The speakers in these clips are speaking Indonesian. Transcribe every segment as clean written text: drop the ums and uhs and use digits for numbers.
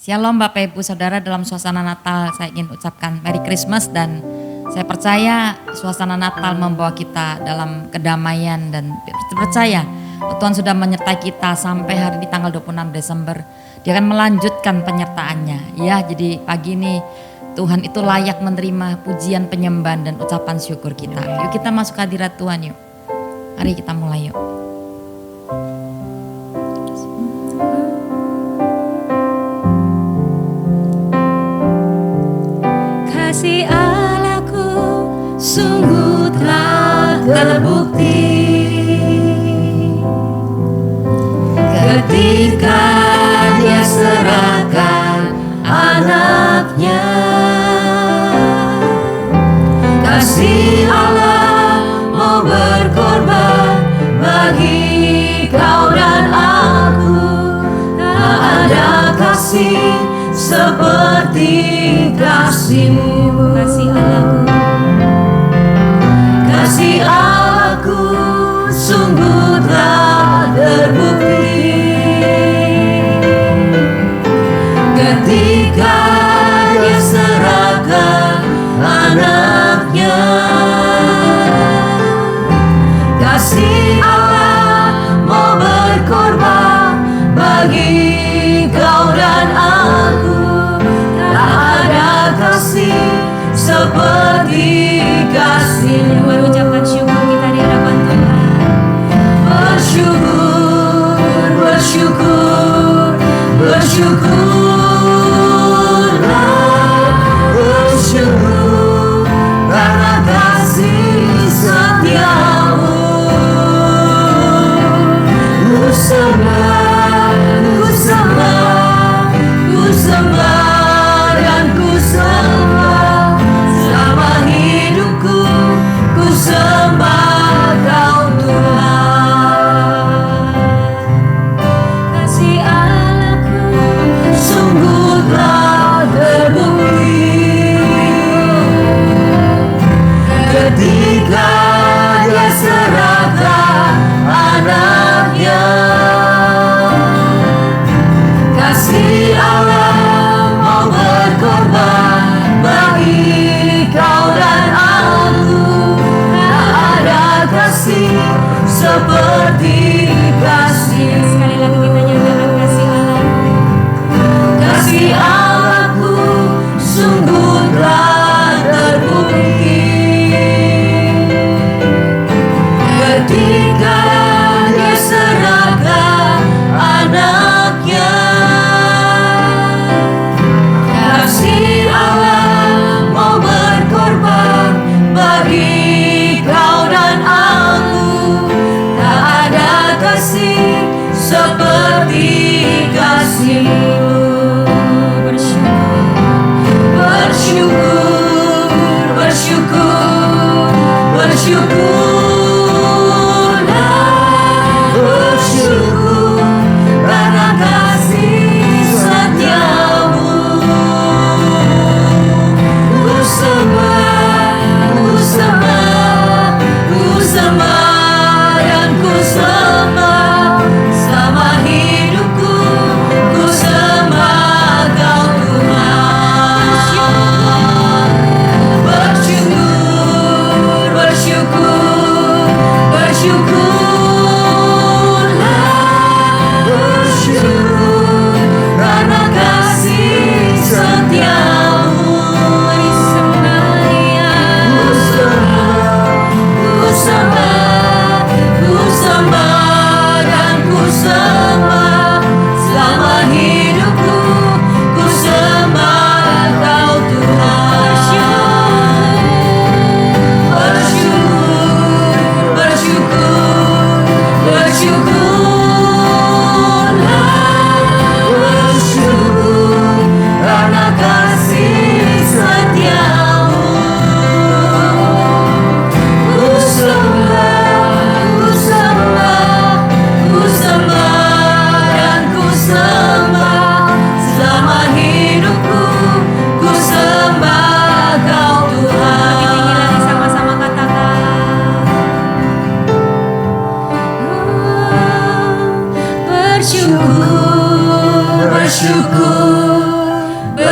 Shalom Bapak Ibu Saudara, dalam suasana Natal saya ingin ucapkan Merry Christmas, dan saya percaya suasana Natal membawa kita dalam kedamaian, dan percaya Tuhan sudah menyertai kita sampai hari ini tanggal 26 Desember. Dia akan melanjutkan penyertaannya. Ya, jadi pagi ini Tuhan itu layak menerima pujian, penyembahan dan ucapan syukur kita. Yuk kita masuk hadirat Tuhan yuk. Mari kita mulai yuk. Kasih Allahku sungguh telah terbukti ketika Dia serahkan anaknya. Kasih Allah mau berkorban bagi kau dan aku. Tak ada kasih seperti kasih-Mu. Kasih Allahku, kasih Allahku sungguh telah terbukti ketika Dia serahkan anaknya. Kasih Allah mau berkorban bagi kau dan aku. Tak ada kasih seperti kasih-Mu. Mari ucapkan syukur kita di hadapan Tuhan. Bersyukur, bersyukur, bersyukurlah, bersyukur karena kasih setia-Mu. Ku sembah, ku sembah, ku sembah dan ku sembah. Selama hidupku ku sembah Kau Tuhan. Kasih Allahku sungguh telah terbukti ketika Dia serahkan anaknya. Kasih Allah mau berkorban bagi kau dan aku. Tak ada kasih seperti kasih. Sekali lagi kita nyatakan kasih Allah. Kasih Allahku sungguh telah terbukti ketika Dia serahkan anaknya. Kasih Allah mau berkorban bagi kau dan aku. Tak ada kasih seperti kasih-Mu. Bersyukur, bersyukur, bersyukurlah, bersyukur karena kasih setia-Mu. Ku sembah, ku sembah, ku sembah dan ku sembah. Selama hidupku ku sembah Kau Tuhan. Bersyukur, bersyukur,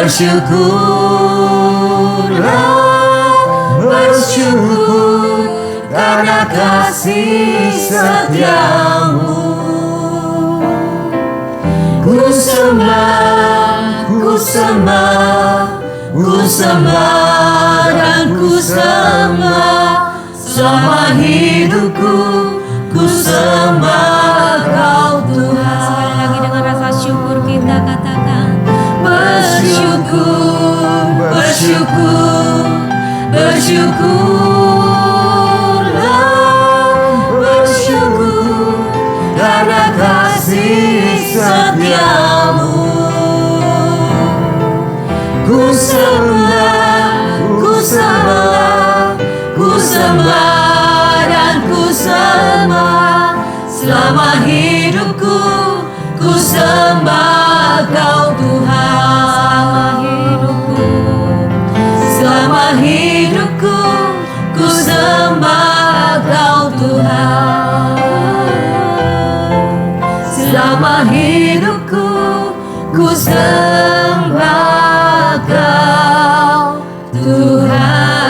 bersyukur karena kasih setiamu. Ku sembah, ku sembah, ku sembah dan ku sembah selama hidupku. Ku sembah Kau Tuhan. Sekali lagi dengan rasa syukur kita katakan Bersyukur, bersyukur, bersyukurlah, bersyukur karena kasih setiamu. Ku sembah, ku sembah, ku sembah dan ku sembah selama hidupku. Ku sembah Kau Tuhan. Selama hidupku, ku sembah Kau Tuhan. Selama hidupku, ku sembah Kau Tuhan.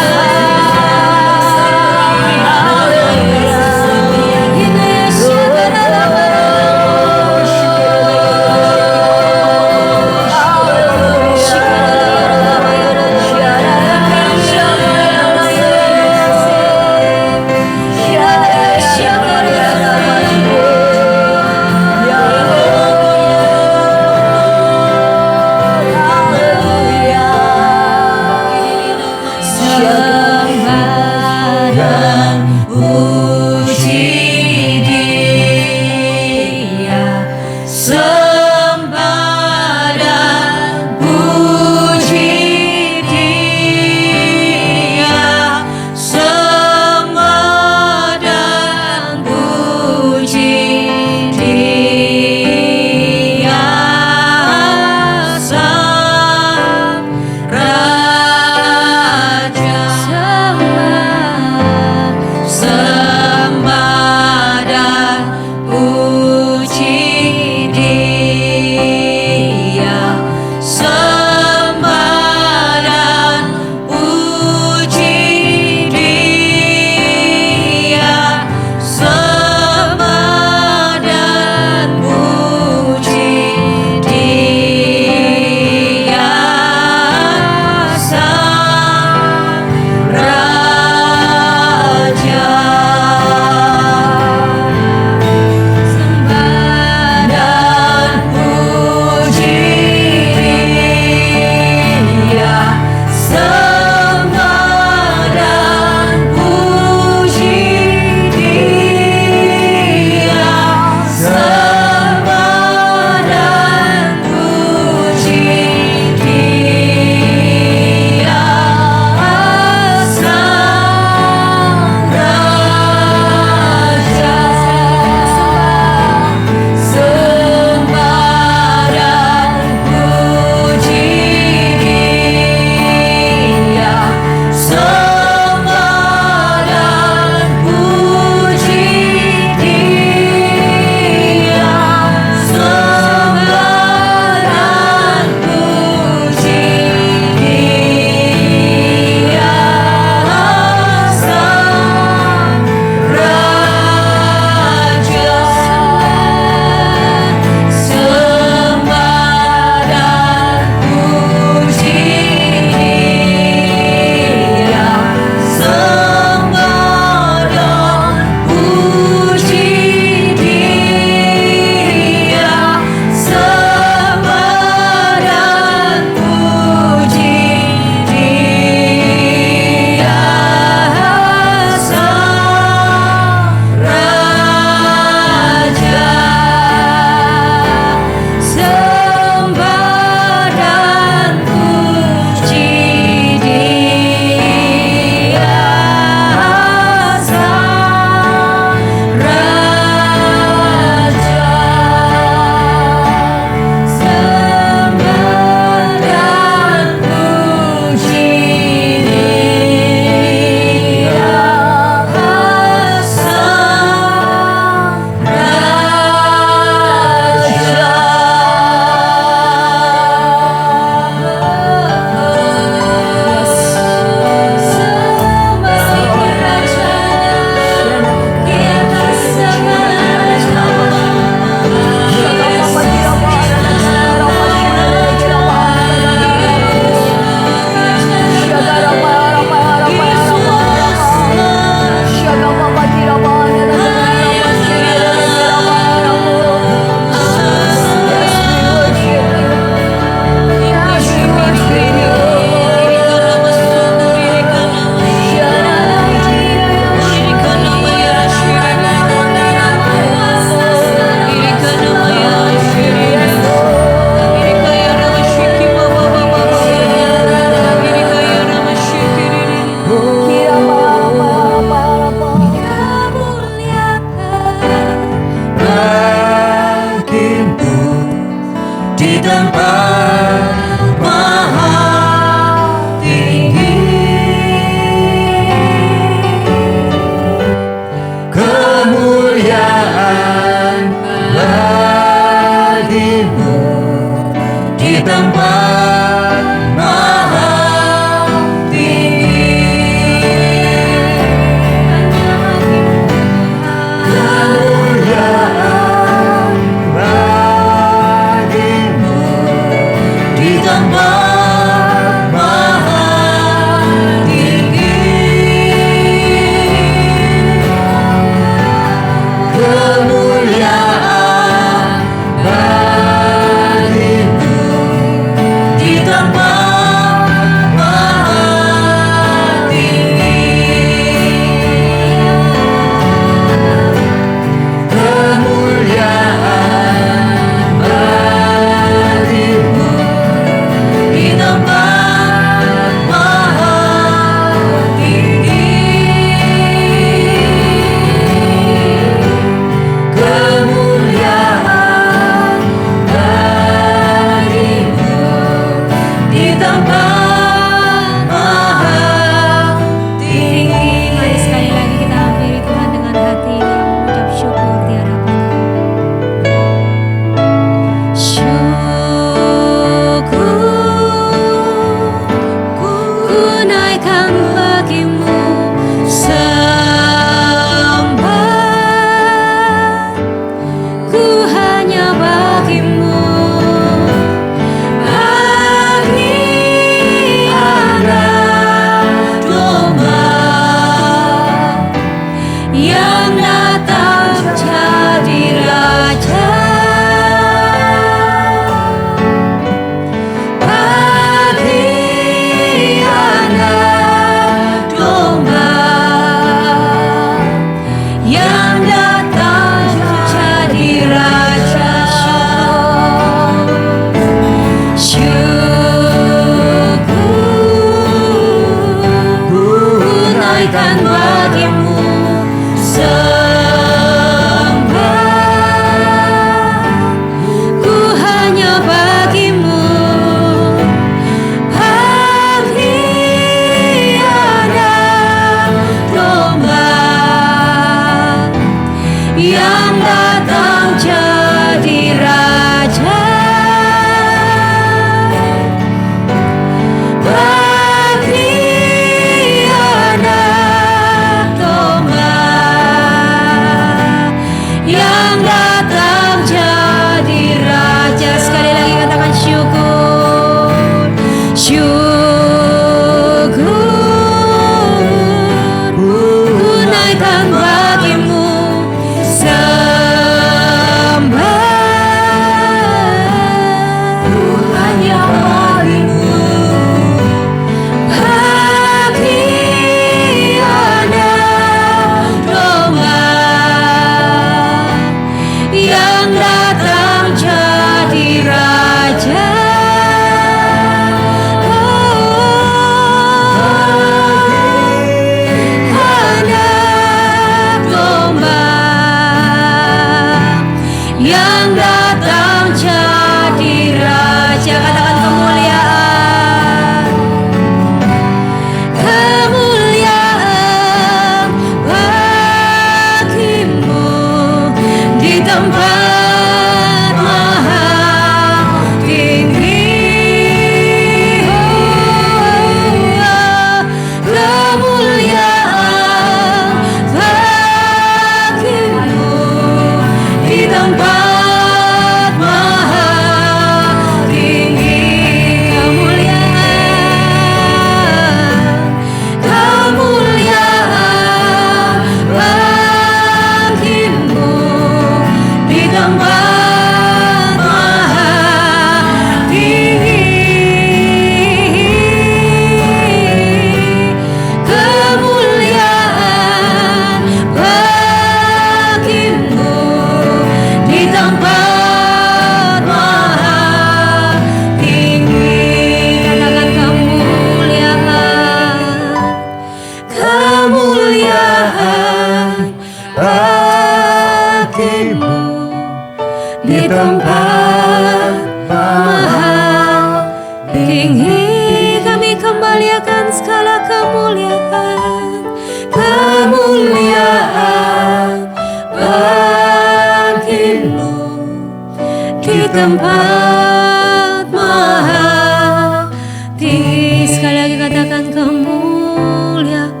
tempat maha tinggi. Sekali lagi katakan kemuliaan,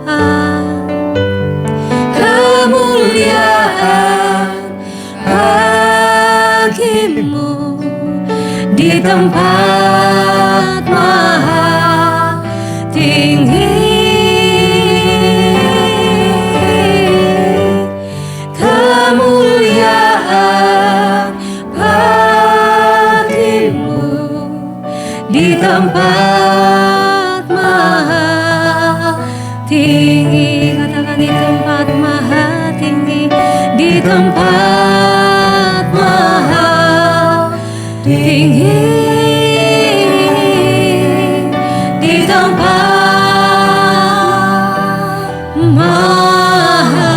kemuliaan bagimu di tempat maha tinggi. Kemuliaan bagimu di tempat maha tinggi. Katakan di tempat maha tinggi, di tempat maha tinggi, di tempat maha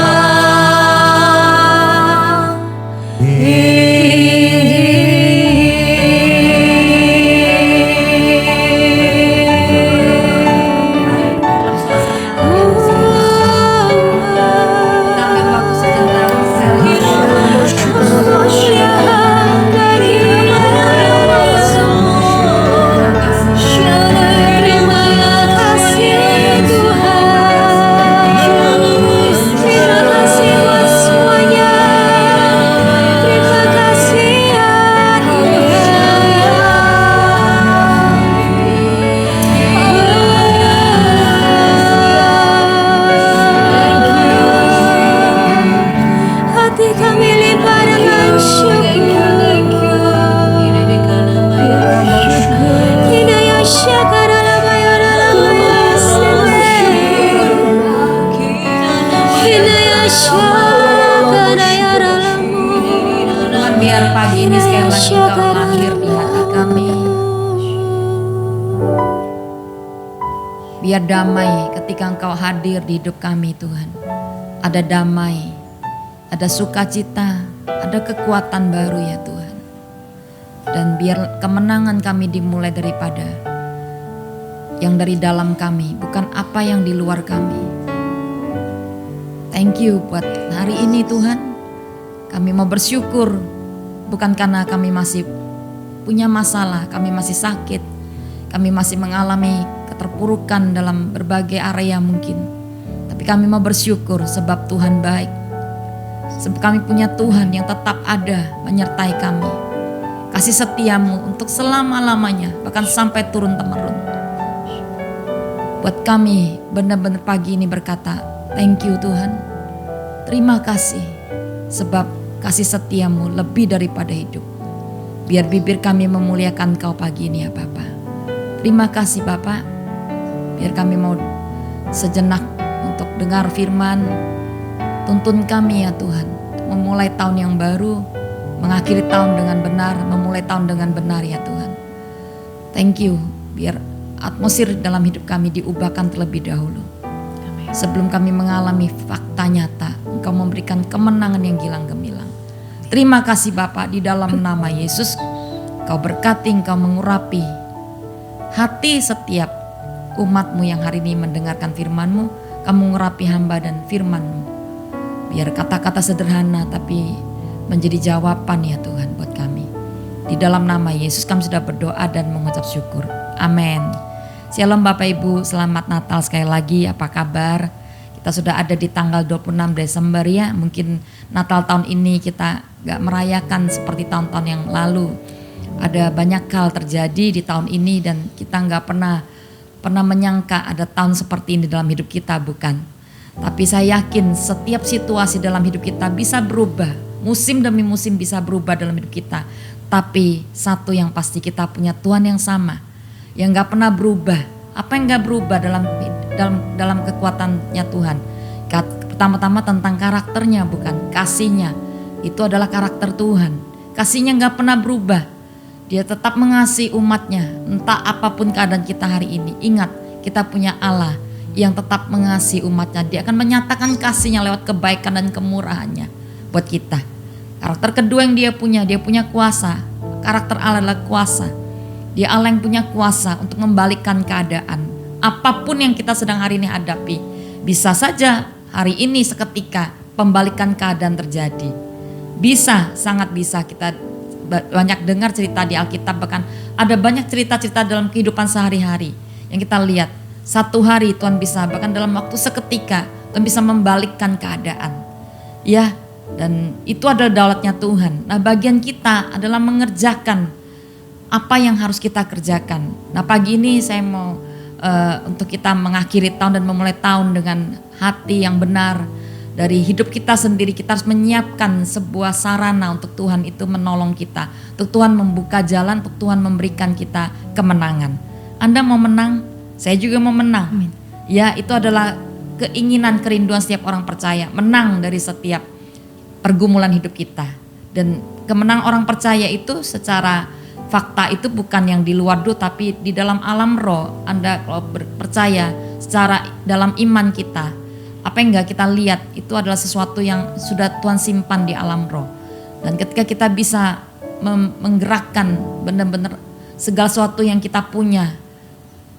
Tuhan, biar pagi ini sekali lagi Engkau lahir di hati kami. Biar damai ketika Engkau hadir di hidup kami Tuhan. Ada damai, ada sukacita, ada kekuatan baru ya Tuhan. Dan biar kemenangan kami dimulai daripada yang dari dalam kami, bukan apa yang di luar kami. Thank you buat hari ini Tuhan. Kami mau bersyukur bukan karena kami masih punya masalah, kami masih sakit, kami masih mengalami keterpurukan dalam berbagai area mungkin. Tapi kami mau bersyukur sebab Tuhan baik. Sebab kami punya Tuhan yang tetap ada menyertai kami. Kasih setiamu untuk selama-lamanya, bahkan sampai turun-temurun. Buat kami benar-benar pagi ini berkata, thank you Tuhan. Terima kasih sebab kasih setiamu lebih daripada hidup. Biar bibir kami memuliakan Kau pagi ini ya Bapa. Terima kasih Bapa. Biar kami mau sejenak untuk dengar firman. Tuntun kami ya Tuhan. Memulai tahun yang baru. Mengakhiri tahun dengan benar. Memulai tahun dengan benar ya Tuhan. Thank you. Biar atmosfer dalam hidup kami diubahkan terlebih dahulu. Sebelum kami mengalami fakta nyata, Engkau memberikan kemenangan yang gilang gemilang. Terima kasih Bapa, di dalam nama Yesus Kau berkati, Engkau mengurapi hati setiap umat-Mu yang hari ini mendengarkan firman-Mu. Kau mengurapi hamba dan firman-Mu. Biar kata-kata sederhana tapi menjadi jawaban ya Tuhan buat kami. Di dalam nama Yesus kami sudah berdoa dan mengucap syukur. Amin. Shalom Bapak Ibu, selamat Natal sekali lagi, apa kabar? Kita sudah ada di tanggal 26 Desember ya. Mungkin Natal tahun ini kita gak merayakan seperti tahun-tahun yang lalu. Ada banyak hal terjadi di tahun ini dan kita gak pernah menyangka ada tahun seperti ini dalam hidup kita, bukan? Tapi saya yakin setiap situasi dalam hidup kita bisa berubah. Musim demi musim bisa berubah dalam hidup kita. Tapi satu yang pasti, kita punya Tuhan yang sama, yang gak pernah berubah. Apa yang gak berubah dalam kekuatannya Tuhan? Pertama-tama tentang karakternya, bukan? Kasihnya, itu adalah karakter Tuhan. Kasihnya gak pernah berubah. Dia tetap mengasihi umatnya, entah apapun keadaan kita hari ini. Ingat, kita punya Allah yang tetap mengasihi umatnya. Dia akan menyatakan kasihnya lewat kebaikan dan kemurahannya buat kita. Karakter kedua yang dia punya kuasa. Karakter Allah adalah kuasa. Dia Allah yang punya kuasa untuk membalikan keadaan. Apapun yang kita sedang hari ini hadapi, bisa saja hari ini seketika pembalikan keadaan terjadi. Bisa, sangat bisa kita banyak dengar cerita di Alkitab, bahkan ada banyak cerita-cerita dalam kehidupan sehari-hari yang kita lihat. Satu hari Tuhan bisa, bahkan dalam waktu seketika Tuhan bisa membalikkan keadaan. Ya, dan itu adalah daulatnya Tuhan. Nah, bagian kita adalah mengerjakan apa yang harus kita kerjakan. Nah, pagi ini saya mau untuk kita mengakhiri tahun dan memulai tahun dengan hati yang benar. Dari hidup kita sendiri, kita harus menyiapkan sebuah sarana untuk Tuhan itu menolong kita, untuk Tuhan membuka jalan, untuk Tuhan memberikan kita kemenangan. Anda mau menang, saya juga mau menang. Amin. Ya, itu adalah keinginan, kerinduan setiap orang percaya, menang dari setiap pergumulan hidup kita. Dan kemenangan orang percaya itu secara fakta itu bukan yang di luar duh, tapi di dalam alam roh. Anda kalau percaya secara dalam iman kita, apa yang enggak kita lihat itu adalah sesuatu yang sudah Tuhan simpan di alam roh. Dan ketika kita bisa menggerakkan benar-benar segala sesuatu yang kita punya,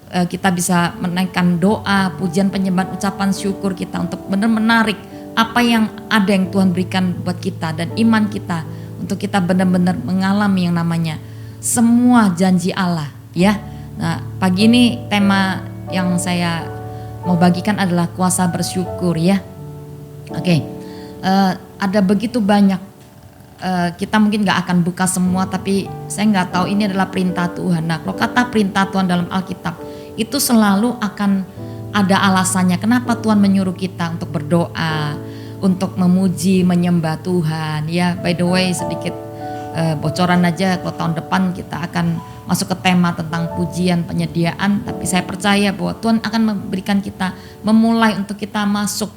kita bisa menaikkan doa, pujian, penyembahan, ucapan syukur kita untuk benar menarik apa yang ada yang Tuhan berikan buat kita, dan iman kita untuk kita benar-benar mengalami yang namanya semua janji Allah, ya. Nah, pagi ini tema yang saya mau bagikan adalah kuasa bersyukur, ya. Oke, ada begitu banyak, kita mungkin gak akan buka semua, tapi saya gak tahu ini adalah perintah Tuhan. Nah, kalau kata perintah Tuhan dalam Alkitab itu selalu akan ada alasannya. Kenapa Tuhan menyuruh kita untuk berdoa, untuk memuji, menyembah Tuhan, ya. By the way, sedikit bocoran aja, kalau tahun depan kita akan masuk ke tema tentang pujian, penyediaan, tapi saya percaya bahwa Tuhan akan memberikan kita, memulai untuk kita masuk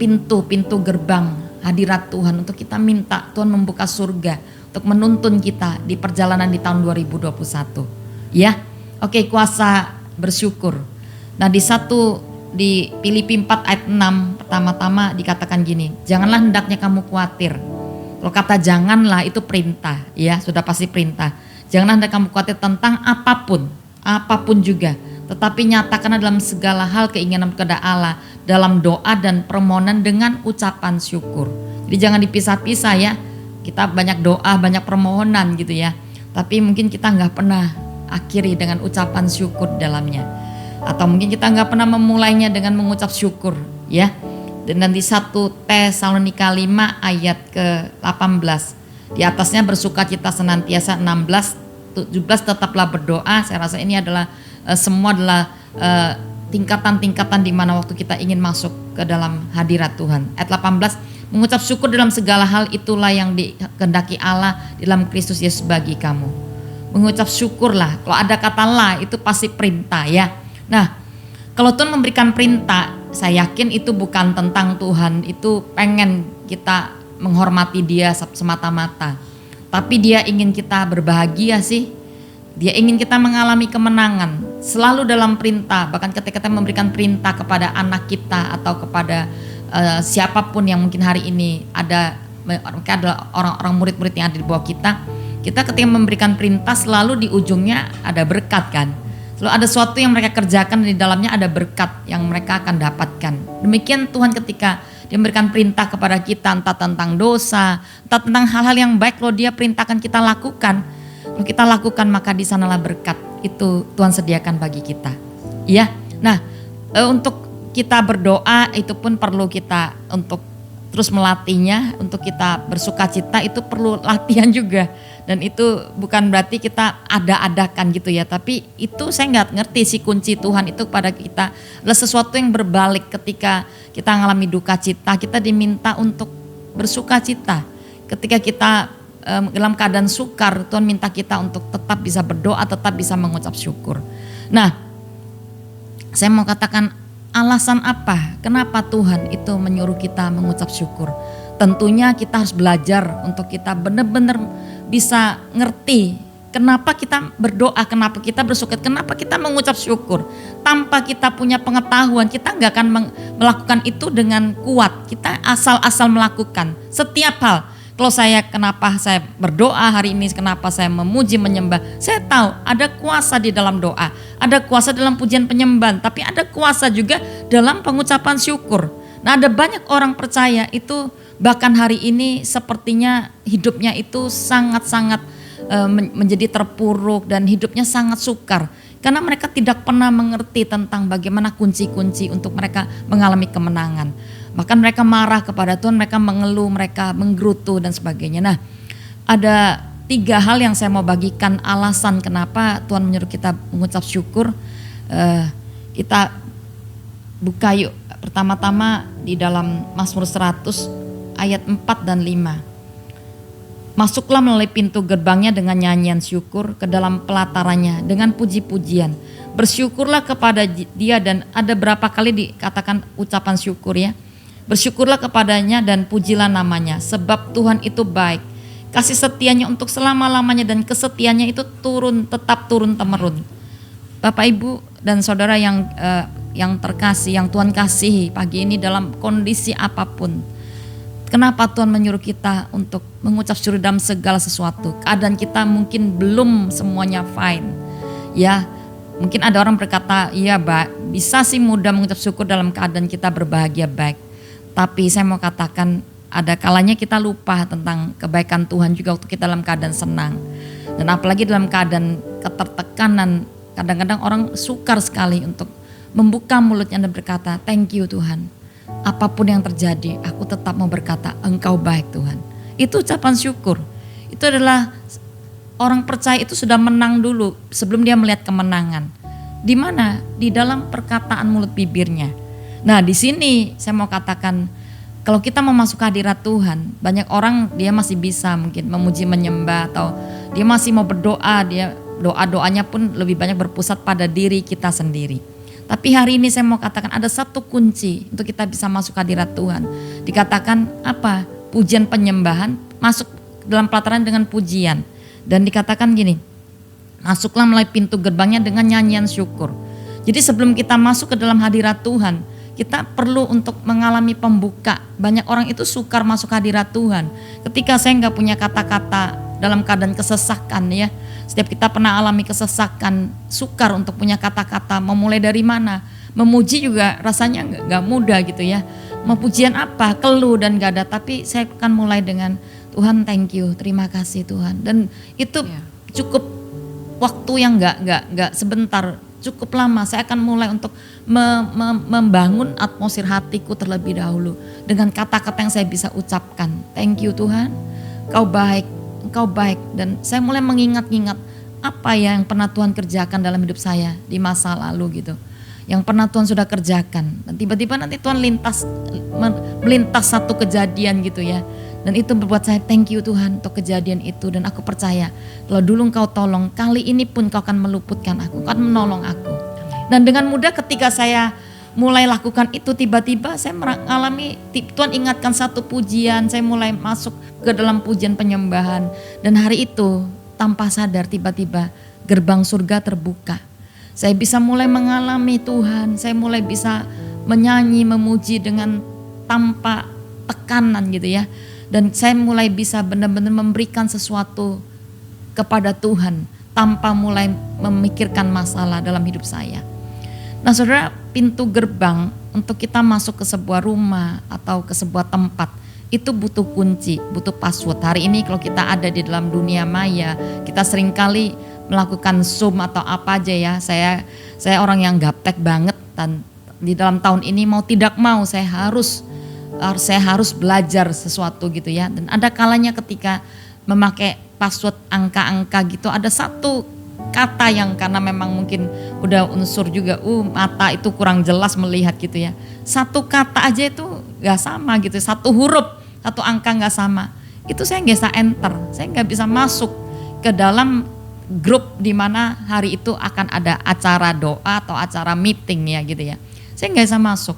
pintu-pintu gerbang hadirat Tuhan, untuk kita minta Tuhan membuka surga untuk menuntun kita di perjalanan di tahun 2021, ya. Oke, kuasa bersyukur. Nah, di Filipi 4 ayat 6 pertama-tama dikatakan gini, janganlah hendaknya kamu khawatir. Kalau kata janganlah itu perintah, ya, sudah pasti perintah. Janganlah hendak kamu khawatir tentang apapun juga, tetapi nyatakanlah dalam segala hal keinginan kepada Allah dalam doa dan permohonan dengan ucapan syukur. Jadi jangan dipisah-pisah, ya. Kita banyak doa, banyak permohonan gitu, ya. Tapi mungkin kita nggak pernah akhiri dengan ucapan syukur di dalamnya. Atau mungkin kita nggak pernah memulainya dengan mengucap syukur, ya. Dan di 1 Tesalonika 5 ayat ke-18, di atasnya bersukacita senantiasa. 16, 17 tetaplah berdoa. Saya rasa ini adalah semua adalah tingkatan-tingkatan di mana waktu kita ingin masuk ke dalam hadirat Tuhan. Ayat 18, mengucap syukur dalam segala hal, itulah yang dikehendaki Allah dalam Kristus Yesus bagi kamu. Mengucap syukurlah. Kalau ada kata lah itu pasti perintah, ya. Nah, kalau Tuhan memberikan perintah, saya yakin itu bukan tentang Tuhan itu pengen kita menghormati dia semata-mata. Tapi dia ingin kita berbahagia sih. Dia ingin kita mengalami kemenangan. Selalu dalam perintah, bahkan ketika kita memberikan perintah kepada anak kita atau kepada siapapun yang mungkin hari ini ada orang-orang murid-murid yang ada di bawah kita. Kita ketika memberikan perintah selalu di ujungnya ada berkat, kan. Lalu ada sesuatu yang mereka kerjakan, di dalamnya ada berkat yang mereka akan dapatkan. Demikian Tuhan ketika dia memberikan perintah kepada kita, entah tentang dosa, entah tentang hal-hal yang baik, kalau dia perintahkan kita lakukan, kalau kita lakukan maka di sanalah berkat itu Tuhan sediakan bagi kita. Ya, nah untuk kita berdoa itu pun perlu kita untuk terus melatihnya, untuk kita bersukacita itu perlu latihan juga. Dan itu bukan berarti kita ada-adakan gitu, ya. Tapi itu saya nggak ngerti si kunci Tuhan itu pada kita adalah sesuatu yang berbalik. Ketika kita mengalami duka cita, kita diminta untuk bersukacita. Ketika kita dalam keadaan sukar, Tuhan minta kita untuk tetap bisa berdoa, tetap bisa mengucap syukur. Nah, saya mau katakan alasan apa? Kenapa Tuhan itu menyuruh kita mengucap syukur? Tentunya kita harus belajar untuk kita benar-benar bisa ngerti kenapa kita berdoa, kenapa kita bersyukur, kenapa kita mengucap syukur. Tanpa kita punya pengetahuan, kita nggak akan melakukan itu dengan kuat. Kita asal-asal melakukan setiap hal. Kalau kenapa saya berdoa hari ini, kenapa saya memuji, menyembah, saya tahu ada kuasa di dalam doa, ada kuasa dalam pujian penyembahan, tapi ada kuasa juga dalam pengucapan syukur. Nah, ada banyak orang percaya itu bahkan hari ini sepertinya hidupnya itu sangat-sangat menjadi terpuruk dan hidupnya sangat sukar. Karena mereka tidak pernah mengerti tentang bagaimana kunci-kunci untuk mereka mengalami kemenangan. Bahkan mereka marah kepada Tuhan, mereka mengeluh, mereka menggerutu dan sebagainya. Nah, ada 3 hal yang saya mau bagikan alasan kenapa Tuhan menyuruh kita mengucap syukur. Kita buka yuk. Pertama-tama di dalam Mazmur 100 ayat 4 dan 5. Masuklah melalui pintu gerbangnya dengan nyanyian syukur, ke dalam pelatarannya dengan puji-pujian. Bersyukurlah kepada Dia, dan ada berapa kali dikatakan ucapan syukur ya. Bersyukurlah kepadanya dan pujilah namanya, sebab Tuhan itu baik. Kasih setianya untuk selama-lamanya dan kesetiaannya itu tetap turun temurun. Bapak Ibu dan saudara yang terkasih, yang Tuhan kasihi pagi ini dalam kondisi apapun. Kenapa Tuhan menyuruh kita untuk mengucap syukur dalam segala sesuatu? Keadaan kita mungkin belum semuanya fine. Ya, mungkin ada orang berkata, iya bisa sih mudah mengucap syukur dalam keadaan kita berbahagia baik. Tapi saya mau katakan ada kalanya kita lupa tentang kebaikan Tuhan juga waktu kita dalam keadaan senang. Dan apalagi dalam keadaan ketertekanan, kadang-kadang orang sukar sekali untuk membuka mulutnya dan berkata, thank you Tuhan. Apapun yang terjadi, aku tetap mau berkata, Engkau baik Tuhan. Itu ucapan syukur. Itu adalah orang percaya itu sudah menang dulu sebelum dia melihat kemenangan. Di mana? Di dalam perkataan mulut bibirnya. Nah, di sini saya mau katakan, kalau kita mau masuk hadirat Tuhan, banyak orang dia masih bisa mungkin memuji menyembah, atau dia masih mau berdoa, dia doa-doanya pun lebih banyak berpusat pada diri kita sendiri. Tapi hari ini saya mau katakan ada satu kunci untuk kita bisa masuk hadirat Tuhan. Dikatakan apa? Pujian penyembahan, masuk dalam pelataran dengan pujian. Dan dikatakan gini, masuklah melalui pintu gerbangnya dengan nyanyian syukur. Jadi sebelum kita masuk ke dalam hadirat Tuhan, kita perlu untuk mengalami pembuka. Banyak orang itu sukar masuk hadirat Tuhan. Ketika saya nggak punya kata-kata dalam keadaan kesesakan ya. Setiap kita pernah alami kesesakan, sukar untuk punya kata-kata, memulai dari mana. Memuji juga rasanya gak mudah gitu ya. Mau pujian apa, keluh dan gak ada. Tapi saya akan mulai dengan Tuhan thank you, terima kasih Tuhan. Dan itu cukup waktu yang gak sebentar, cukup lama. Saya akan mulai untuk membangun atmosfer hatiku terlebih dahulu. Dengan kata-kata yang saya bisa ucapkan. Thank you Tuhan, Kau baik. Engkau baik. Dan saya mulai mengingat-ingat apa yang pernah Tuhan kerjakan dalam hidup saya di masa lalu gitu. Yang pernah Tuhan sudah kerjakan. Dan tiba-tiba nanti Tuhan melintas satu kejadian gitu ya. Dan itu membuat saya thank you Tuhan untuk kejadian itu. Dan aku percaya kalau dulu Engkau tolong, kali ini pun Kau akan meluputkan aku, Kau akan menolong aku. Dan dengan mudah ketika saya mulai lakukan itu, tiba-tiba saya mengalami Tuhan ingatkan satu pujian, saya mulai masuk ke dalam pujian penyembahan. Dan hari itu tanpa sadar tiba-tiba gerbang surga terbuka. Saya bisa mulai mengalami Tuhan, saya mulai bisa menyanyi, memuji dengan tanpa tekanan gitu ya. Dan saya mulai bisa benar-benar memberikan sesuatu kepada Tuhan tanpa mulai memikirkan masalah dalam hidup saya. Nah saudara, pintu gerbang untuk kita masuk ke sebuah rumah atau ke sebuah tempat itu butuh kunci, butuh password. Hari ini kalau kita ada di dalam dunia maya, kita seringkali melakukan Zoom atau apa aja ya. Saya orang yang gaptek banget, dan di dalam tahun ini mau tidak mau saya harus belajar sesuatu gitu ya. Dan ada kalanya ketika memakai password angka-angka gitu, ada satu kata yang karena memang mungkin udah unsur juga mata itu kurang jelas melihat gitu ya. Satu kata aja itu gak sama gitu, satu huruf, satu angka gak sama. Itu saya gak bisa enter, saya gak bisa masuk ke dalam grup di mana hari itu akan ada acara doa atau acara meeting ya gitu ya. Saya gak bisa masuk,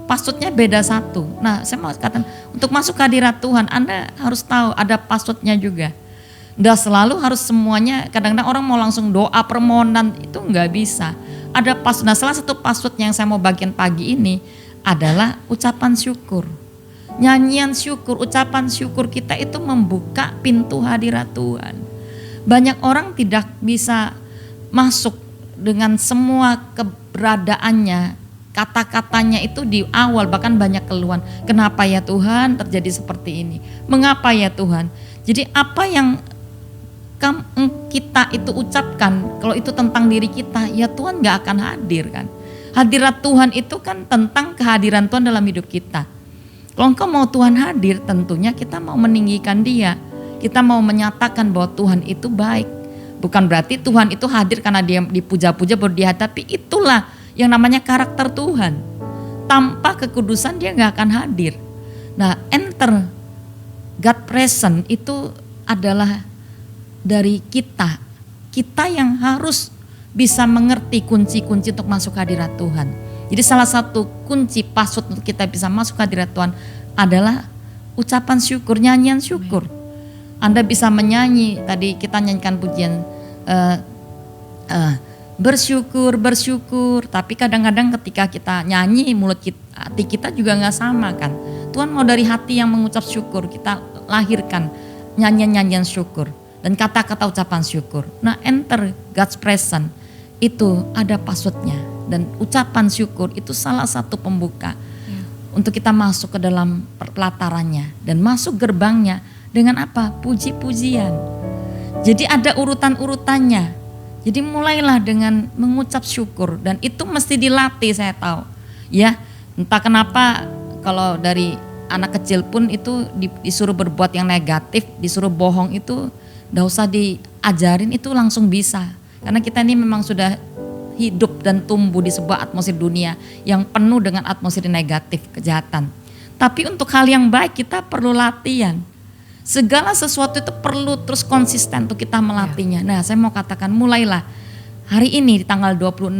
passwordnya beda satu. Nah saya mau katakan untuk masuk ke hadirat Tuhan Anda harus tahu ada passwordnya juga. Nggak selalu harus semuanya, kadang-kadang orang mau langsung doa permohonan, itu nggak bisa. Ada password. Nah salah satu password yang saya mau bagian pagi ini adalah ucapan syukur. Nyanyian syukur, ucapan syukur kita itu membuka pintu hadirat Tuhan. Banyak orang tidak bisa masuk dengan semua keberadaannya kata-katanya itu di awal bahkan banyak keluhan. Kenapa ya Tuhan terjadi seperti ini? Mengapa ya Tuhan? Jadi apa yang kita itu ucapkan, kalau itu tentang diri kita, ya Tuhan gak akan hadir kan. Hadirat Tuhan itu kan tentang kehadiran Tuhan dalam hidup kita. Kalau engkau mau Tuhan hadir, tentunya kita mau meninggikan Dia. Kita mau menyatakan bahwa Tuhan itu baik. Bukan berarti Tuhan itu hadir karena Dia dipuja-puja baru Dia, tapi itulah yang namanya karakter Tuhan. Tanpa kekudusan Dia gak akan hadir. Nah, enter God present itu adalah dari kita. Kita yang harus bisa mengerti kunci-kunci untuk masuk hadirat Tuhan. Jadi salah satu kunci password untuk kita bisa masuk hadirat Tuhan adalah ucapan syukur, nyanyian syukur. Anda bisa menyanyi, tadi kita nyanyikan pujian bersyukur, bersyukur. Tapi kadang-kadang ketika kita nyanyi mulut kita, hati kita juga gak sama kan. Tuhan mau dari hati yang mengucap syukur, kita lahirkan nyanyian-nyanyian syukur dan kata-kata ucapan syukur. Nah, enter God's presence itu ada passwordnya, dan ucapan syukur itu salah satu pembuka untuk kita masuk ke dalam pelatarannya dan masuk gerbangnya dengan apa? Puji-pujian. Jadi ada urutan-urutannya. Jadi mulailah dengan mengucap syukur, dan itu mesti dilatih, saya tahu. Ya, entah kenapa kalau dari anak kecil pun itu disuruh berbuat yang negatif, disuruh bohong itu enggak usah diajarin, itu langsung bisa. Karena kita ini memang sudah hidup dan tumbuh di sebuah atmosfer dunia yang penuh dengan atmosfer negatif, kejahatan. Tapi untuk hal yang baik kita perlu latihan. Segala sesuatu itu perlu terus konsisten untuk kita melatihnya. Nah, saya mau katakan mulailah hari ini di tanggal 26.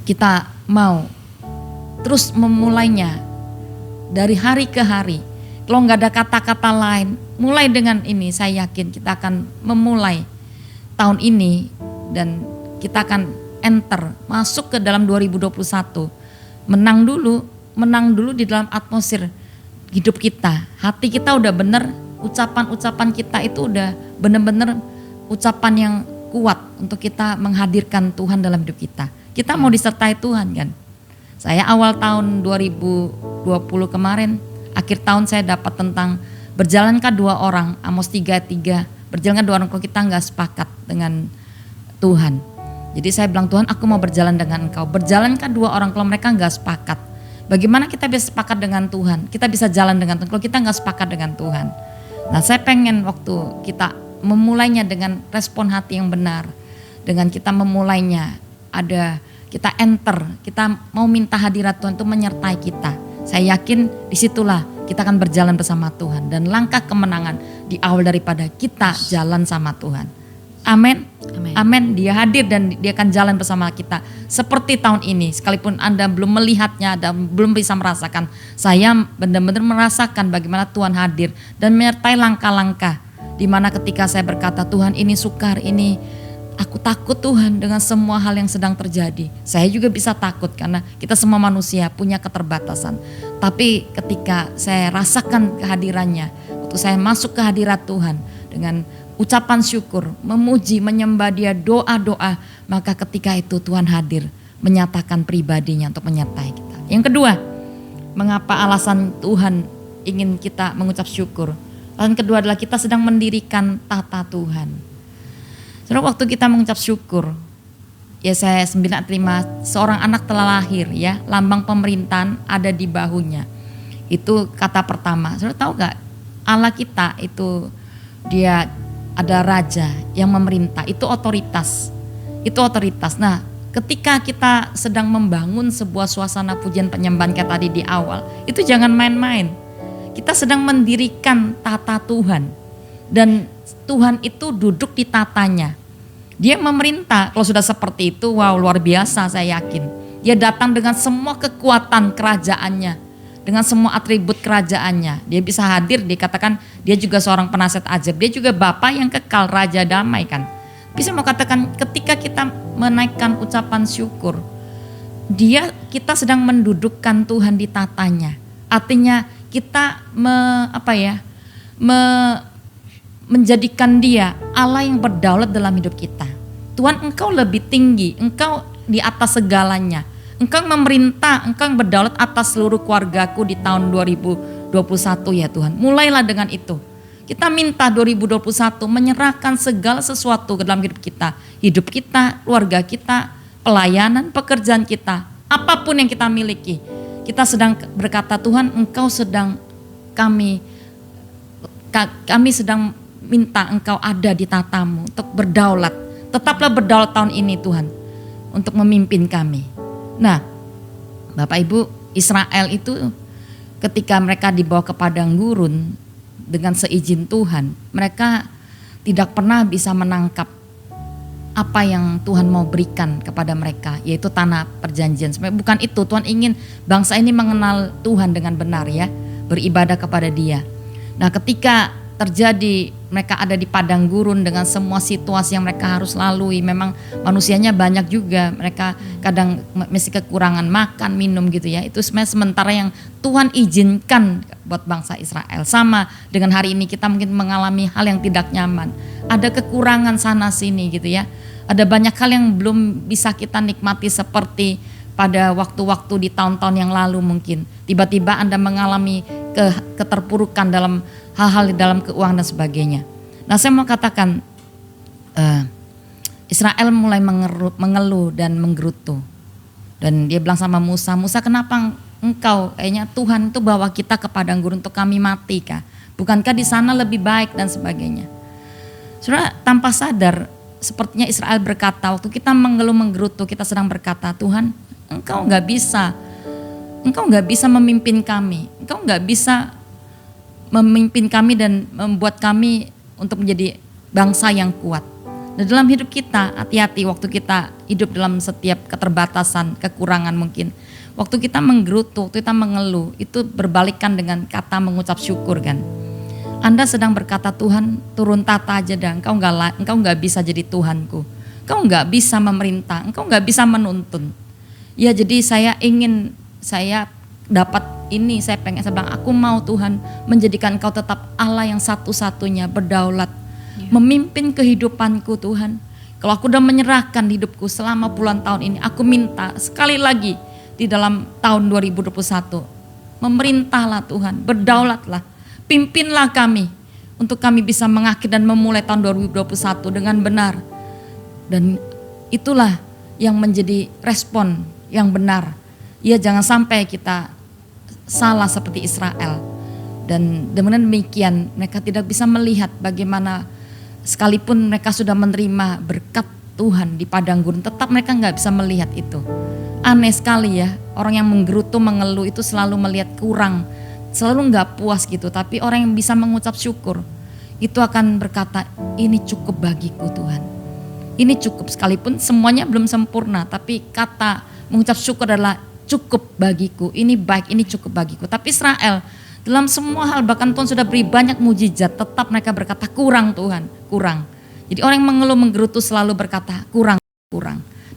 Kita mau terus memulainya dari hari ke hari. Kalau nggak ada kata-kata lain, mulai dengan ini saya yakin kita akan memulai tahun ini dan kita akan enter, masuk ke dalam 2021. Menang dulu di dalam atmosfer hidup kita. Hati kita udah bener, ucapan-ucapan kita itu udah bener-bener ucapan yang kuat untuk kita menghadirkan Tuhan dalam hidup kita. Kita mau disertai Tuhan kan. Saya awal tahun 2020 kemarin, akhir tahun saya dapat tentang berjalankah dua orang, Amos 3:3, berjalankah dua orang kalau kita nggak sepakat dengan Tuhan. Jadi saya bilang, Tuhan aku mau berjalan dengan Engkau. Berjalankah dua orang kalau mereka nggak sepakat? Bagaimana kita bisa sepakat dengan Tuhan? Kita bisa jalan dengan Tuhan kalau kita nggak sepakat dengan Tuhan. Nah, saya pengen waktu kita memulainya dengan respon hati yang benar, dengan kita memulainya ada kita enter, kita mau minta hadirat Tuhan itu menyertai kita. Saya yakin disitulah kita akan berjalan bersama Tuhan, dan langkah kemenangan di awal daripada kita jalan sama Tuhan. Amin. Amin. Dia hadir dan dia akan jalan bersama kita seperti tahun ini. Sekalipun Anda belum melihatnya dan belum bisa merasakan, saya benar-benar merasakan bagaimana Tuhan hadir dan menyertai langkah-langkah. Di mana ketika saya berkata, Tuhan ini sukar, ini aku takut Tuhan dengan semua hal yang sedang terjadi. Saya juga bisa takut karena kita semua manusia punya keterbatasan. Tapi ketika saya rasakan kehadirannya, waktu saya masuk ke hadirat Tuhan dengan ucapan syukur, memuji, menyembah Dia, doa-doa, maka ketika itu Tuhan hadir menyatakan pribadinya untuk menyertai kita. Yang kedua, mengapa alasan Tuhan ingin kita mengucap syukur? Alasan kedua adalah kita sedang mendirikan tata Tuhan. Saudara, waktu kita mengucap syukur, Yesaya 9:5, seorang anak telah lahir, ya, lambang pemerintahan ada di bahunya. Itu kata pertama. Saudara tahu gak, Allah kita itu Dia ada raja yang memerintah, itu otoritas. Itu otoritas. Nah, ketika kita sedang membangun sebuah suasana pujian penyembahan kayak tadi di awal, itu jangan main-main. Kita sedang mendirikan tata Tuhan, dan Tuhan itu duduk di tatanya. Dia memerintah. Kalau sudah seperti itu, wow, luar biasa, saya yakin. Dia datang dengan semua kekuatan kerajaannya, dengan semua atribut kerajaannya. Dia bisa hadir, dikatakan dia juga seorang penasihat ajaib. Dia juga Bapa yang kekal, Raja damai kan. Bisa mau katakan ketika kita menaikkan ucapan syukur, kita sedang mendudukkan Tuhan di tatanya. Artinya kita menjadikan Dia Allah yang berdaulat dalam hidup kita. Tuhan, Engkau lebih tinggi, Engkau di atas segalanya. Engkau memerintah, Engkau yang berdaulat atas seluruh keluargaku di tahun 2021 ya Tuhan. Mulailah dengan itu. Kita minta 2021 menyerahkan segala sesuatu ke dalam hidup kita, keluarga kita, pelayanan, pekerjaan kita, apapun yang kita miliki. Kita sedang berkata, Tuhan, Engkau sedang kami sedang minta Engkau ada di tatamu untuk berdaulat. Tetaplah berdaulat tahun ini Tuhan, untuk memimpin kami. Nah, Bapak Ibu, Israel itu ketika mereka dibawa ke padang gurun dengan seizin Tuhan, mereka tidak pernah bisa menangkap apa yang Tuhan mau berikan kepada mereka, yaitu tanah perjanjian. Sebenarnya bukan itu, Tuhan ingin bangsa ini mengenal Tuhan dengan benar ya, beribadah kepada Dia. Nah, ketika terjadi mereka ada di padang gurun dengan semua situasi yang mereka harus lalui, memang manusianya banyak juga, mereka kadang mesti kekurangan makan, minum gitu ya. Itu sementara yang Tuhan izinkan buat bangsa Israel. Sama dengan hari ini kita mungkin mengalami hal yang tidak nyaman, ada kekurangan sana sini gitu ya. Ada banyak hal yang belum bisa kita nikmati seperti pada waktu-waktu di tahun-tahun yang lalu mungkin. Tiba-tiba Anda mengalami keterpurukan dalam hal-hal di dalam keuangan dan sebagainya. Nah, saya mau katakan Israel mulai mengeluh dan menggerutu. Dan dia bilang sama Musa, Musa, kenapa engkau kayaknya Tuhan itu bawa kita ke padang gurun untuk kami mati kah? Bukankah di sana lebih baik dan sebagainya. Saudara, tanpa sadar sepertinya Israel berkata, waktu kita mengeluh menggerutu, kita sedang berkata, Tuhan, Engkau nggak bisa memimpin kami, Engkau nggak bisa memimpin kami dan membuat kami untuk menjadi bangsa yang kuat. Dan dalam hidup kita, hati-hati waktu kita hidup dalam setiap keterbatasan, kekurangan mungkin. Waktu kita menggerutu, waktu kita mengeluh, itu berbalikan dengan kata mengucap syukur kan. Anda sedang berkata, Tuhan turun tata aja dah, Engkau nggak bisa jadi Tuhanku. Engkau nggak bisa memerintah, Engkau nggak bisa menuntun. Ya, jadi saya dapat ini, saya bilang aku mau Tuhan menjadikan Engkau tetap Allah yang satu-satunya berdaulat, memimpin kehidupanku Tuhan. Kalau aku udah menyerahkan hidupku selama puluhan tahun ini, aku minta sekali lagi di dalam tahun 2021, memerintahlah Tuhan, berdaulatlah, pimpinlah kami untuk kami bisa mengakhiri dan memulai tahun 2021 dengan benar. Dan itulah yang menjadi respon yang benar. Ya, jangan sampai kita salah seperti Israel. Dan dengan demikian mereka tidak bisa melihat bagaimana sekalipun mereka sudah menerima berkat Tuhan di padang gurun, tetap mereka nggak bisa melihat itu. Aneh sekali ya, orang yang menggerutu, mengeluh itu selalu melihat kurang, selalu nggak puas gitu. Tapi orang yang bisa mengucap syukur itu akan berkata, ini cukup bagiku Tuhan. Ini cukup, sekalipun semuanya belum sempurna, tapi kata mengucap syukur adalah cukup bagiku, ini baik, ini cukup bagiku. Tapi Israel dalam semua hal, bahkan Tuhan sudah beri banyak mujizat, tetap mereka berkata kurang Tuhan, kurang. Jadi orang yang mengeluh menggerutu selalu berkata kurang.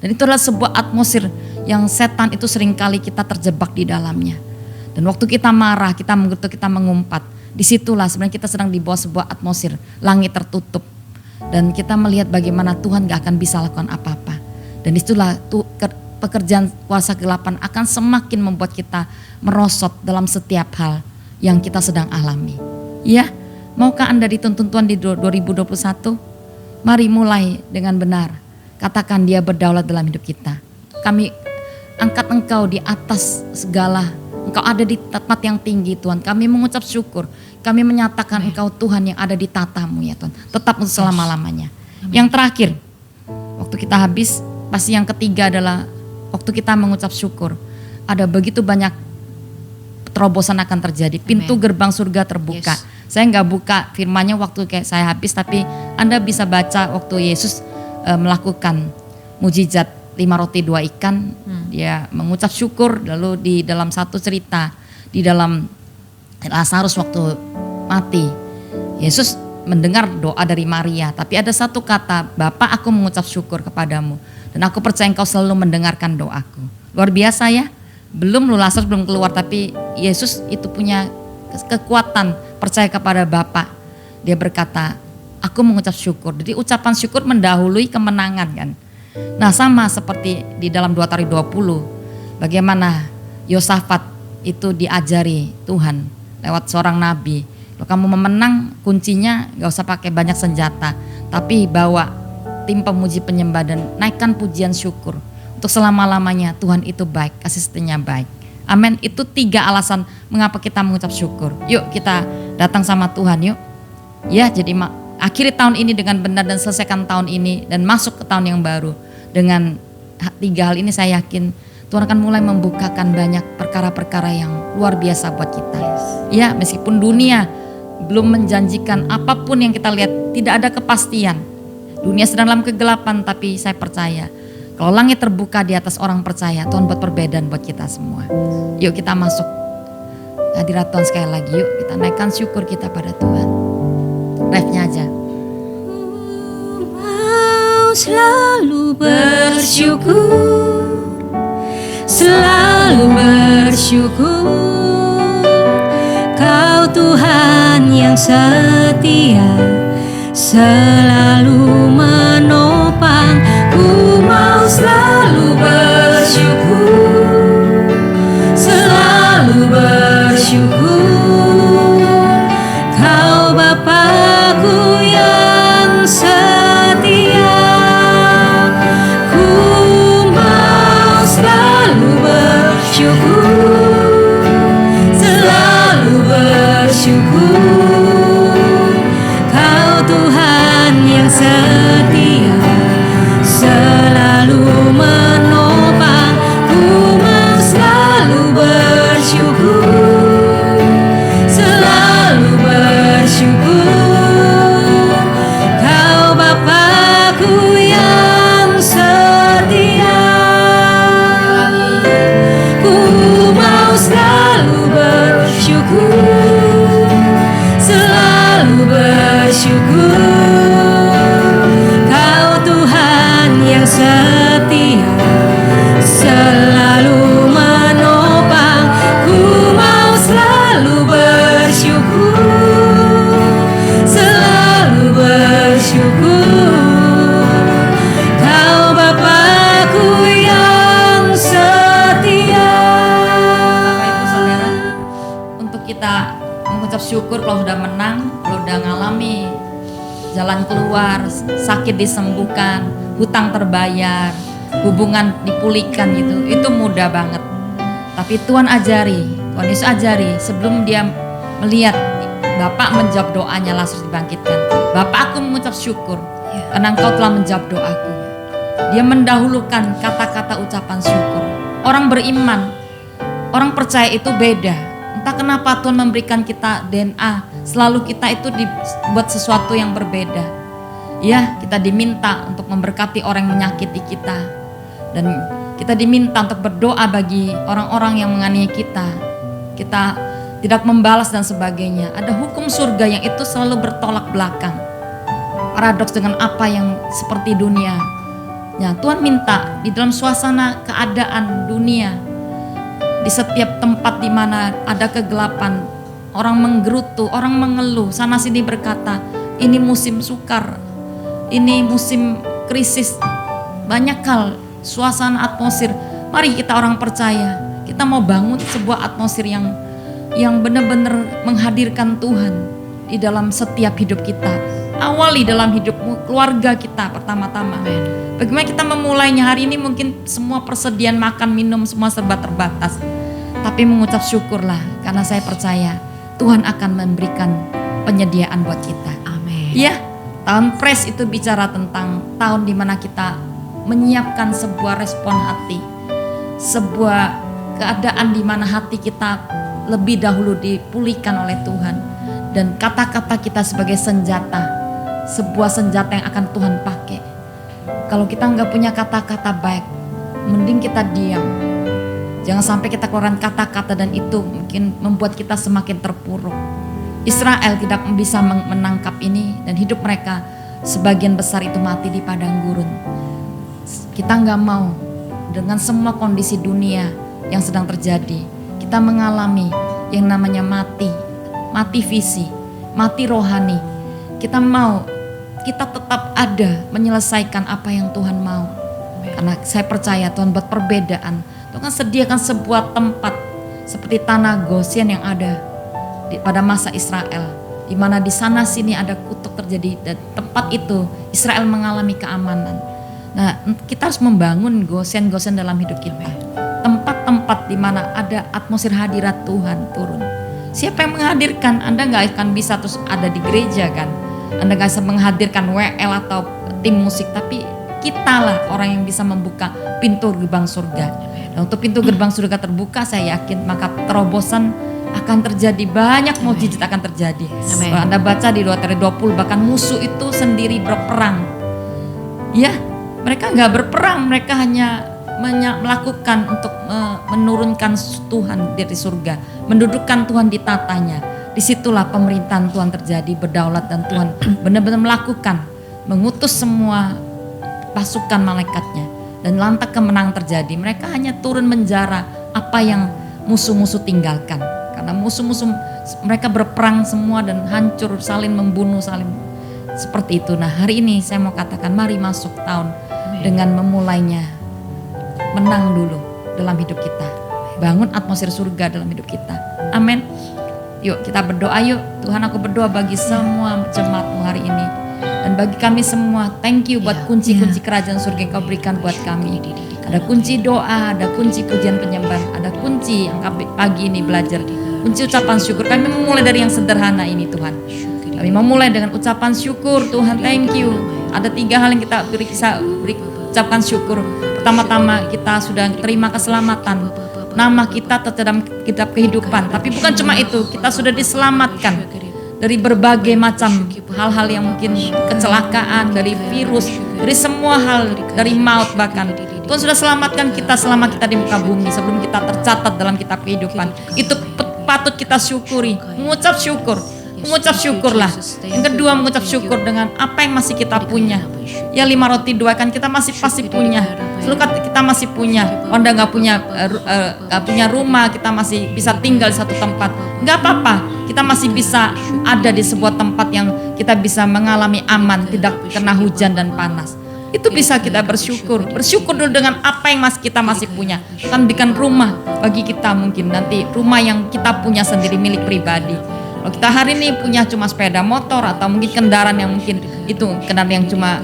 Dan itu adalah sebuah atmosfer yang setan itu seringkali kita terjebak di dalamnya. Dan waktu kita marah, kita menggerutu, kita mengumpat, disitulah sebenarnya kita sedang di bawah sebuah atmosfer, langit tertutup. Dan kita melihat bagaimana Tuhan gak akan bisa lakukan apa-apa. Dan disitulah pekerjaan kuasa kegelapan akan semakin membuat kita merosot dalam setiap hal yang kita sedang alami. Ya, maukah Anda dituntun Tuhan di 2021? Mari mulai dengan benar. Katakan Dia berdaulat dalam hidup kita. Kami angkat Engkau di atas segala. Engkau ada di tempat yang tinggi Tuhan. Kami mengucap syukur. Kami menyatakan Engkau Tuhan yang ada di tatamu ya Tuhan. Tetap untuk selama-lamanya. Yang terakhir, waktu kita habis, pasti yang ketiga adalah waktu kita mengucap syukur, ada begitu banyak terobosan akan terjadi. Pintu gerbang surga terbuka. Saya nggak buka firman-Nya waktu kayak saya habis, tapi Anda bisa baca waktu Yesus melakukan mujizat 5 roti 2 ikan. Dia mengucap syukur, lalu di dalam satu cerita, di dalam Lazarus waktu mati, Yesus mendengar doa dari Maria, tapi ada satu kata, Bapa, aku mengucap syukur kepadamu. Dan aku percaya Engkau selalu mendengarkan doaku. Luar biasa ya. Lazarus belum keluar, tapi Yesus itu punya kekuatan percaya kepada Bapa. Dia berkata, aku mengucap syukur. Jadi ucapan syukur mendahului kemenangan kan. Nah, sama seperti di dalam 2 Tarik 20. bagaimana Yosafat itu diajari Tuhan lewat seorang nabi. Kalau kamu memenang, kuncinya gak usah pakai banyak senjata, tapi bawa tim pemuji penyembah dan naikkan pujian syukur. Untuk selama-lamanya Tuhan itu baik, kasih setianya baik. Amin. Itu 3 alasan mengapa kita mengucap syukur. Yuk kita datang sama Tuhan yuk. Ya, jadi akhiri tahun ini dengan benar dan selesaikan tahun ini dan masuk ke tahun yang baru. Dengan 3 hal ini saya yakin Tuhan akan mulai membukakan banyak perkara-perkara yang luar biasa buat kita. Ya, meskipun dunia belum menjanjikan apapun yang kita lihat, tidak ada kepastian. Dunia sedang dalam kegelapan, tapi saya percaya kalau langit terbuka di atas orang percaya, Tuhan buat perbedaan buat kita semua. Yuk kita masuk hadirat Tuhan sekali lagi, yuk kita naikkan syukur kita pada Tuhan. Refnya aja. Mau selalu bersyukur, selalu bersyukur. Kau Tuhan yang setia, selalu menopang. Ku mau selalu bersyukur, selalu bersyukur. Kau Bapa-Ku yang setia. Ku mau selalu bersyukur, selalu bersyukur. Kau Tuhan yang setia, selalu menopang. Ku mau selalu bersyukur, selalu bersyukur. Kau Bapa-Ku yang setia. Ku mau selalu bersyukur, selalu bersyukur. Kau Tuhan yang setia, selalu menopang. Ku mau selalu bersyukur, selalu bersyukur. Kau Bapa-Ku yang setia. Bapak Ibu Saudara, untuk kita mengucap syukur kalau sudah menang, kalau sudah ngalami jalan keluar, sakit disembuhkan, hutang terbayar, hubungan dipulihkan gitu, itu mudah banget. Tapi Tuhan Yesus ajari sebelum dia melihat Bapak menjawab doanya Lazarus dibangkitkan. Bapak, aku mengucap syukur karena Engkau telah menjawab doaku. Dia mendahulukan kata-kata ucapan syukur. Orang beriman, orang percaya itu beda. Entah kenapa Tuhan memberikan kita DNA, selalu kita itu dibuat sesuatu yang berbeda. Ya, kita diminta untuk memberkati orang yang menyakiti kita. Dan kita diminta untuk berdoa bagi orang-orang yang menganiaya kita. Kita tidak membalas dan sebagainya. Ada hukum surga yang itu selalu bertolak belakang. Paradoks dengan apa yang seperti dunia. Ya, Tuhan minta di dalam suasana keadaan dunia, di setiap tempat di mana ada kegelapan, orang menggerutu, orang mengeluh, sana sini berkata, ini musim sukar, ini musim krisis, banyak hal, suasana atmosfer. Mari kita orang percaya, kita mau bangun sebuah atmosfer yang benar-benar menghadirkan Tuhan di dalam setiap hidup kita. Awali dalam hidupmu, keluarga kita pertama-tama. Bagaimana kita memulainya hari ini? Mungkin semua persediaan makan, minum, semua serba terbatas. Tapi mengucap syukurlah, karena saya percaya Tuhan akan memberikan penyediaan buat kita. Amin. Ya, tahun Fresh itu bicara tentang tahun dimana kita menyiapkan sebuah respon hati. Sebuah keadaan dimana hati kita lebih dahulu dipulihkan oleh Tuhan. Dan kata-kata kita sebagai senjata, sebuah senjata yang akan Tuhan pakai. Kalau kita nggak punya kata-kata baik, mending kita diam. Jangan sampai kita keluaran kata-kata dan itu mungkin membuat kita semakin terpuruk. Israel tidak bisa menangkap ini dan hidup mereka sebagian besar itu mati di padang gurun. Kita nggak mau dengan semua kondisi dunia yang sedang terjadi, kita mengalami yang namanya mati visi, mati rohani. Kita mau, kita tetap ada menyelesaikan apa yang Tuhan mau. Karena saya percaya Tuhan buat perbedaan, Tuhan sediakan sebuah tempat seperti tanah Goshen yang ada pada masa Israel, di mana di sana sini ada kutuk terjadi dan tempat itu Israel mengalami keamanan. Nah, kita harus membangun Goshen dalam hidup kita. Tempat-tempat di mana ada atmosfer hadirat Tuhan turun. Siapa yang menghadirkan? Anda nggak akan bisa terus ada di gereja kan? Anda nggak bisa menghadirkan WL atau tim musik, tapi kitalah orang yang bisa membuka pintu gerbang surga. Dan untuk pintu gerbang surga terbuka, saya yakin maka terobosan akan terjadi, banyak mukjizat akan terjadi. Kalau Anda baca di 2 Korintus 20, bahkan musuh itu sendiri berperang. Ya, mereka nggak berperang, mereka hanya melakukan untuk menurunkan Tuhan dari surga, mendudukkan Tuhan di tatanya. Disitulah pemerintahan Tuhan terjadi, berdaulat, dan Tuhan benar-benar melakukan, mengutus semua pasukan malaikatnya, dan lantak kemenangan terjadi. Mereka hanya turun menjara apa yang musuh-musuh tinggalkan, karena musuh-musuh mereka berperang semua dan hancur, saling membunuh, saling seperti itu. Nah, hari ini saya mau katakan, mari masuk tahun dengan memulainya menang dulu dalam hidup kita, bangun atmosfer surga dalam hidup kita. Amin. Yuk kita berdoa yuk. Tuhan, aku berdoa bagi semua jemaat-Mu hari ini, dan bagi kami semua. Thank you buat kunci-kunci kerajaan surga yang Kau berikan buat kami. Ada kunci doa, ada kunci pujian penyembahan, ada kunci yang kami pagi ini belajar, kunci ucapan syukur. Kami memulai dari yang sederhana ini Tuhan. Kami memulai dengan ucapan syukur. Tuhan, thank you. Ada 3 hal yang kita bisa ucapkan syukur. Pertama-tama, kita sudah terima keselamatan. Nama kita terdalam kitab kehidupan. Tapi bukan cuma itu, kita sudah diselamatkan dari berbagai macam hal-hal yang mungkin kecelakaan, dari virus, dari semua hal, dari maut bahkan. Tuhan sudah selamatkan kita selama kita di muka bumi, sebelum kita tercatat dalam kitab kehidupan. Itu patut kita syukuri, mengucap syukur. Mengucap syukurlah. Yang kedua, mengucap syukur dengan apa yang masih kita punya. Ya 5 roti 2 kan kita masih pasti punya. Selalu kita masih punya. Anda nggak punya rumah, kita masih bisa tinggal di satu tempat. Nggak apa-apa. Kita masih bisa ada di sebuah tempat yang kita bisa mengalami aman, tidak kena hujan dan panas. Itu bisa kita bersyukur. Bersyukur dulu dengan apa yang kita masih punya. Kan berikan rumah bagi kita, mungkin nanti rumah yang kita punya sendiri milik pribadi. Kalau kita hari ini punya cuma sepeda motor atau mungkin kendaraan yang mungkin itu kendaraan yang cuma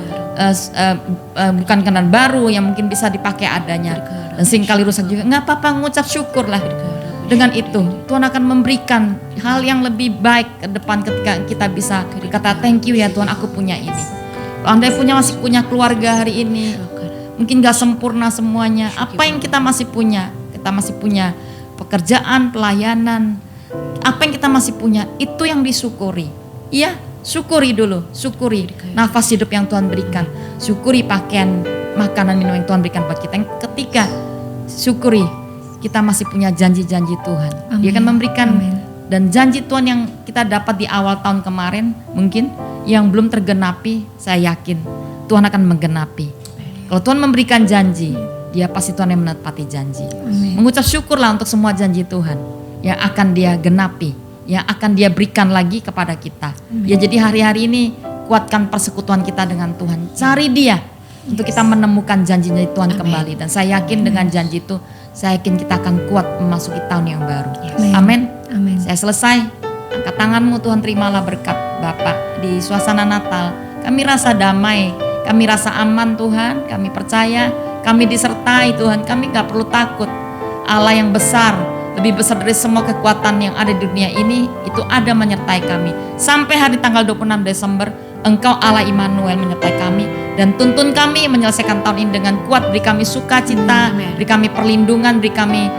bukan kendaraan baru yang mungkin bisa dipakai adanya dan seringkali rusak juga, nggak apa-apa, mengucap syukurlah. Dengan itu Tuhan akan memberikan hal yang lebih baik ke depan ketika kita bisa berkata thank you ya Tuhan, aku punya ini. Kalau Anda masih punya keluarga hari ini, mungkin gak sempurna semuanya, apa yang kita masih punya? Kita masih punya pekerjaan, pelayanan, apa yang kita masih punya, itu yang disyukuri. Iya, syukuri dulu, syukuri nafas hidup yang Tuhan berikan, syukuri pakaian, makanan, minum yang Tuhan berikan buat kita. Yang ketiga, syukuri kita masih punya janji-janji Tuhan. Amin. Dia akan memberikan. Amin. Dan janji Tuhan yang kita dapat di awal tahun kemarin, mungkin yang belum tergenapi, saya yakin Tuhan akan menggenapi. Kalau Tuhan memberikan janji, Dia pasti Tuhan yang menepati janji. Amin. Mengucap syukurlah untuk semua janji Tuhan yang akan Dia genapi, yang akan Dia berikan lagi kepada kita. Ya, jadi hari-hari ini kuatkan persekutuan kita dengan Tuhan. Cari Dia untuk kita menemukan janjinya Tuhan kembali. Dan saya yakin dengan janji itu, saya yakin kita akan kuat memasuki tahun yang baru. Amin. Amin. Saya selesai. Angkat tanganmu, Tuhan, terimalah berkat Bapak di suasana Natal. Kami rasa damai, kami rasa aman Tuhan. Kami percaya, kami disertai Tuhan. Kami gak perlu takut. Allah yang besar, lebih besar dari semua kekuatan yang ada di dunia ini, itu ada menyertai kami. Sampai hari tanggal 26 Desember, Engkau Allah Immanuel menyertai kami dan tuntun kami menyelesaikan tahun ini dengan kuat. Beri kami sukacita, beri kami perlindungan, beri kami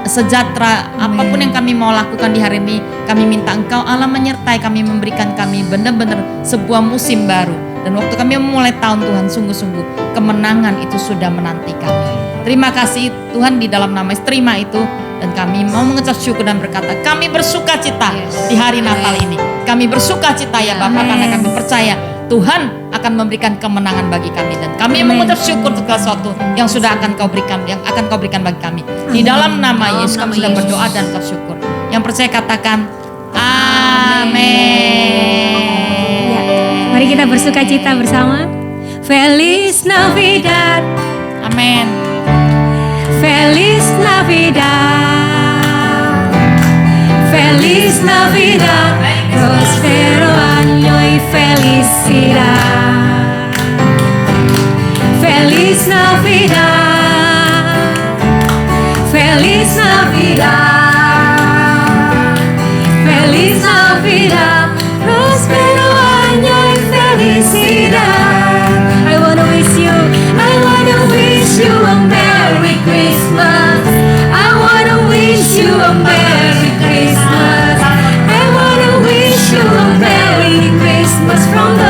sejahtera. Apapun yang kami mau lakukan di hari ini, kami minta Engkau Allah menyertai kami, memberikan kami benar-benar sebuah musim baru. Dan waktu kami memulai tahun Tuhan, sungguh-sungguh kemenangan itu sudah menanti kami. Terima kasih Tuhan, di dalam nama Yesus terima itu. Dan kami mau mengucap syukur dan berkata, kami bersukacita di hari Natal ini. Kami bersukacita ya Bapak, karena kami percaya Tuhan akan memberikan kemenangan bagi kami. Dan kami mengucap syukur untuk sesuatu yang sudah akan Kau berikan, yang akan Kau berikan bagi kami. Di dalam nama Yesus kami sudah berdoa dan mengucap syukur. Yang percaya katakan amin. Ya, mari kita bersukacita bersama. Feliz Navidad. Amin. Feliz Feliz Navidad, Feliz Navidad, próspero año y felicidad. Feliz Navidad, Feliz Navidad, Feliz Navidad, próspero año y felicidad. I wanna wish you a Merry Christmas. I wanna wish you a Merry Christmas. I wanna wish you a Merry Christmas from